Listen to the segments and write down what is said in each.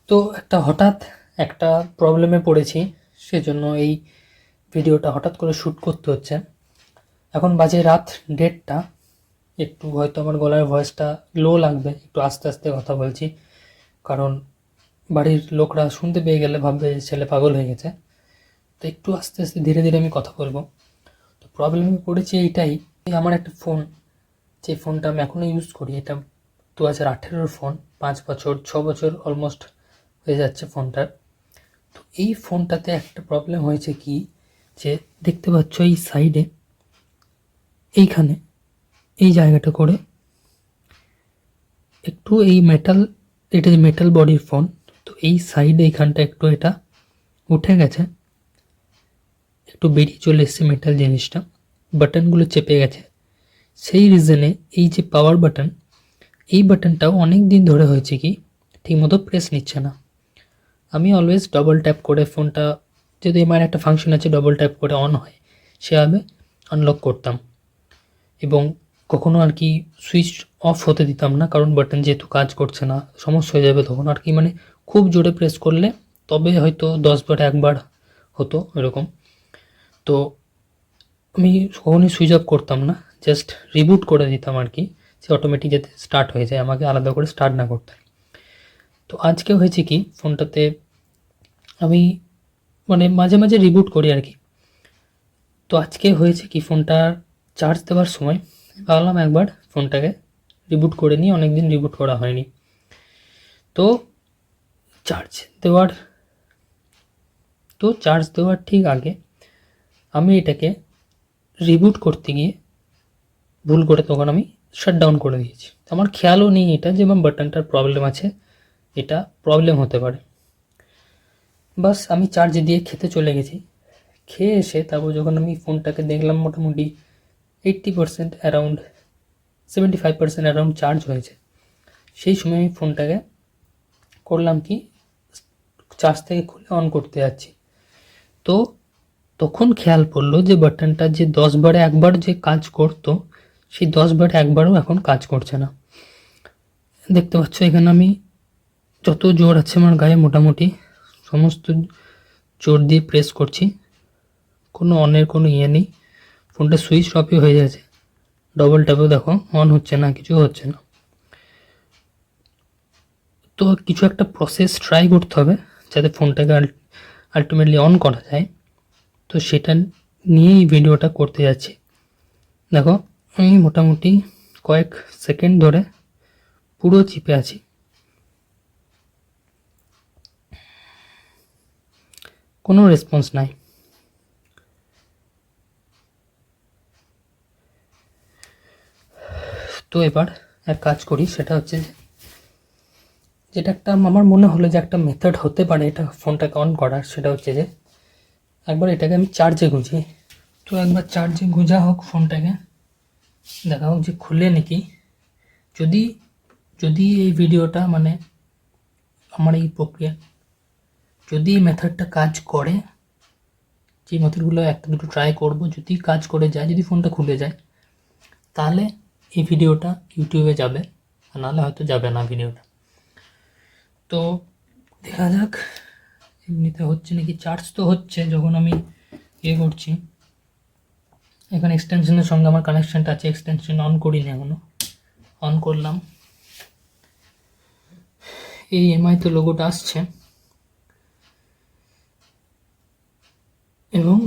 তো হঠাৎ একটা প্রবলেমে পড়েছি, সেজন্য এই ভিডিওটা হঠাৎ করে শ্যুট করতে হচ্ছে। এখন বাজে রাত 1:30। একটু হয়তো আমার গলার ভয়েসটা লো লাগবে, একটু আস্তে আস্তে কথা বলছি, কারণ বাড়ির লোকরা শুনতে পেয়ে গেলে ভাববে যে ছেলে পাগল হয়ে গেছে। তো একটু আস্তে আস্তে ধীরে ধীরে আমি কথা বলবো। তো প্রবলেমে পড়েছি এইটাই, এই আমার একটা ফোন, যে ফোনটা আমি এখনও ইউজ করি, এটা 2018-র ফোন। 5 বছর 6 বছর অলমোস্ট হয়ে যাচ্ছে ফোনটার। তো এই ফোনটাতে একটা প্রবলেম হয়েছে কি, যে দেখতে পাচ্ছ এই সাইডে, এইখানে এই জায়গাটা করে একটু এই মেটাল, এটা যে মেটাল বডির ফোন, তো এই সাইডে এইখানটা একটু এটা উঠে গেছে, একটু বেরিয়ে চলে এসছে মেটাল জিনিসটা, বাটনগুলো চেপে গেছে। সেই রিজনে এই যে পাওয়ার বাটন, এই বাটনটাও অনেক দিন ধরে হয়েছে কি ঠিকমতো প্রেস নিচ্ছে না। আমি অলওয়েজ ডবল ট্যাপ করে ফোনটা, যদি আমার একটা ফাংশন আছে ডবল ট্যাপ করে অন হয়, সেভাবে আনলক করতাম, এবং কখনো আর কি সুইচ অফ হতে দিতাম না, কারণ বাটন যেহেতু কাজ করছে না সমস্যা হয়ে যাবে তখন আর কি, মানে খুব জোরে প্রেস করলে তবে হয়তো 10 বার একবার হতো এরকম। তো আমি কখনোই সুইচ অফ করতাম না, জাস্ট রিবুট করে দিতাম আর কি, সে অটোমেটিক যাতে স্টার্ট হয়ে যায়, আমাকে আলাদা করে স্টার্ট না করতে। তো আজকে হয়েছে কি, ফোনটাতে আমি মানে মাঝে মাঝে রিবুট করি আর কি। তো আজকে হয়েছে কি, ফোনটা চার্জ দেওয়ার সময় ভাবলাম একবার ফোনটাকে রিবুট করে নিই, অনেকদিন রিবুট করা হয়নি। তো চার্জ দেওয়ার চার্জ দেওয়ার ঠিক আগে আমি এটাকে রিবুট করতে গিয়ে ভুল করে তখন আমি শাটডাউন করে দিয়েছি। আমার খেয়ালও নেই এটা যে আমার বাটনটার প্রবলেম আছে, এটা প্রবলেম হতে পারে। বাস আমি চার্জ দিয়ে খেতে চলে গেছি। খেয়ে এসে তারপর যখন আমি ফোনটাকে দেখলাম, মোটামুটি 80% অ্যারাউন্ড, 75% অ্যারাউন্ড চার্জ হয়েছে। সেই সময় আমি ফোনটাকে করলাম কি, চার্জ থেকে খুলে অন করতে যাচ্ছি। তো তখন খেয়াল পড়লো যে বাটনটা যে 10 বারে একবার যে কাজ করতো, সেই 10 বারে একবারও এখন কাজ করছে না। দেখতে পাচ্ছ এখানে আমি যত জোর আছে আমার গায়ে মোটামুটি সমস্ত জোর দিয়ে প্রেস করছি, কোনো অনের কোনো ইয়ে নেই, ফোনটা সুইচ অফই হয়ে যাচ্ছে। ডবল ট্যাপেও দেখো অন হচ্ছে না, কিছু হচ্ছে না। তো কিছু একটা প্রসেস ট্রাই করতে হবে যাতে ফোনটাকে আলটিমেটলি অন করা যায়। তো সেটা নিয়েই ভিডিওটা করতে যাচ্ছি। দেখো আমি মোটামুটি কয়েক সেকেন্ড ধরে পুরো চিপে আছি, কোনো রেসপন্স নাই। তো এবার এক কাজ করি, সেটা হচ্ছে যেটা একটা আমার মনে হলো যে একটা মেথড হতে পারে এটা ফোনটাকে অন করার, সেটা হচ্ছে যে একবার এটাকে আমি চার্জে গুঁজি। তো একবার চার্জে গুঁজা হোক ফোনটাকে, দেখা হোক যে খুলে নাকি। যদি যদি এই ভিডিওটা মানে আমার এই প্রক্রিয়া, যদি এই মেথডটা কাজ করে, যে মেথডগুলো একটা দুটো ট্রাই করব, যদি কাজ করে যায়, যদি ফোনটা খুলে যায়, তাহলে এই ভিডিওটা ইউটিউবে যাবে, আর নাহলে হয়তো যাবে না ভিডিওটা। তো দেখা যাক এমনিতে হচ্ছে নাকি। চার্জ তো হচ্ছে যখন আমি ইয়ে করছি, এখানে এক্সটেনশনের সঙ্গে আমার কানেকশানটা আছে, এক্সটেনশন অন করিনি এখনও। অন করলাম, এই এমআইতে লোগোটা আসছে, এবং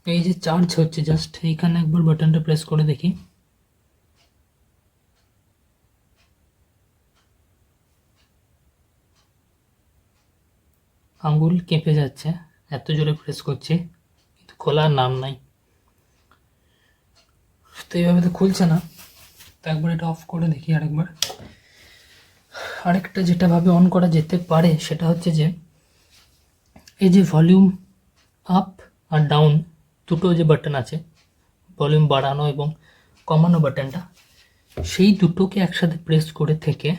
এই যে চার্জ হচ্ছে, জাস্ট এইখানে একবার বাটনটা প্রেস করে দেখি। আঙ্গুল কেঁপে যাচ্ছে, এত জোরে প্রেস করছি, কিন্তু খোলার নাম নাই। তো এইভাবে তো খুলছে না। তো একবার এটা অফ করে দেখি আরেকবার। আরেকটা যেটা ভাবে অন করা যেতে পারে সেটা হচ্ছে যে এই যে ভলিউম আপ আর ডাউন দুটো যে বাটন আছে, ভলিউম বাড়ানো এবং কমানো বাটনটা, সেই দুটোকে একসাথে প্রেস করে থেকে,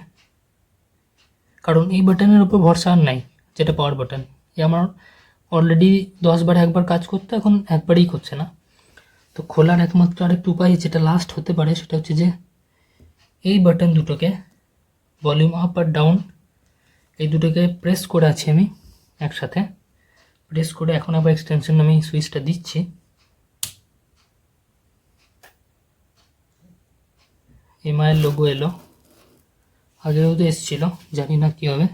কারণ এই বাটনের উপর ভরসা আর নাই, যেটা পাওয়ার বাটন, এ আমার অলরেডি 10 বারে একবার কাজ করতে, এখন একবারই করছে না। তো খোলার একমাত্র আরেকটা উপায় যেটা লাস্ট হতে পারে সেটা হচ্ছে যে এই বাটন দুটোকে ভলিউম আপ আর ডাউন এই দুটোকে প্রেস করে আছি আমি একসাথে, প্রেস করে এখন আবার এক্সটেনশন আমি সুইচটা দিচ্ছি। এমআইয়ের লোগো এলো, আগেও তো এসছিল, জানি না কী হবে।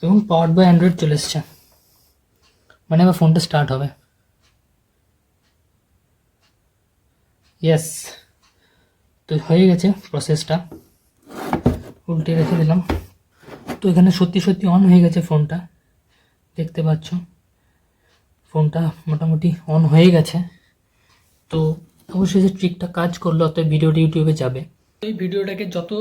এবং পাওয়ার্ড বাই অ্যান্ড্রয়েড চলে এসছে, মানে আমার ফোনটা স্টার্ট হবে। ইয়েস, তো হয়ে গেছে প্রসেসটা, উল্টে রেখে দিলাম। তো এখানে সত্যি সত্যি অন হয়ে গেছে ফোনটা, দেখতে পাচ্ছ ফোনটা মোটামুটি অন হয়ে গেছে। তো অবশ্যই যে ট্রিকটা কাজ করলো, অতএব ভিডিওটি ইউটিউবে যাবে। তো এই ভিডিওটাকে যত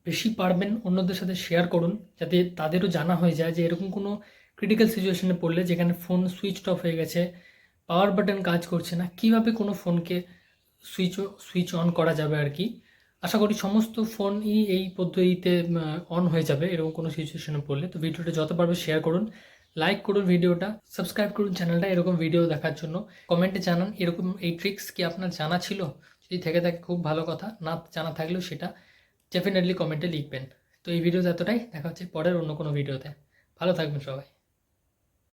বেশি পারবেন অন্যদের সাথে শেয়ার করুন, যাতে তাদেরও জানা হয়ে যায় যে এরকম কোনো ক্রিটিক্যাল সিচুয়েশনে পড়লে, যেখানে ফোন সুইচ অফ হয়ে গেছে, পাওয়ার বাটন কাজ করছে না, কীভাবে কোনো ফোনকে সুইচ অন করা যাবে আর কি। আশা করি সমস্ত ফোনই এই পদ্ধতিতে অন হয়ে যাবে এরকম কোনো সিচুয়েশনে পড়লে। তো ভিডিওটা যত পারবে শেয়ার করুন, লাইক করুন ভিডিওটা, সাবস্ক্রাইব করুন চ্যানেলটা এরকম ভিডিও দেখার জন্য। কমেন্টে জানান এরকম এই ট্রিক্স কি আপনার জানা ছিল, যদি থেকে থাকে খুব ভালো কথা, না জানা থাকলেও সেটা ডেফিনেটলি কমেন্টে লিখবেন। তো এই ভিডিওতে এতটাই, দেখা হচ্ছে পরের অন্য কোনো ভিডিওতে। ভালো থাকবেন সবাই।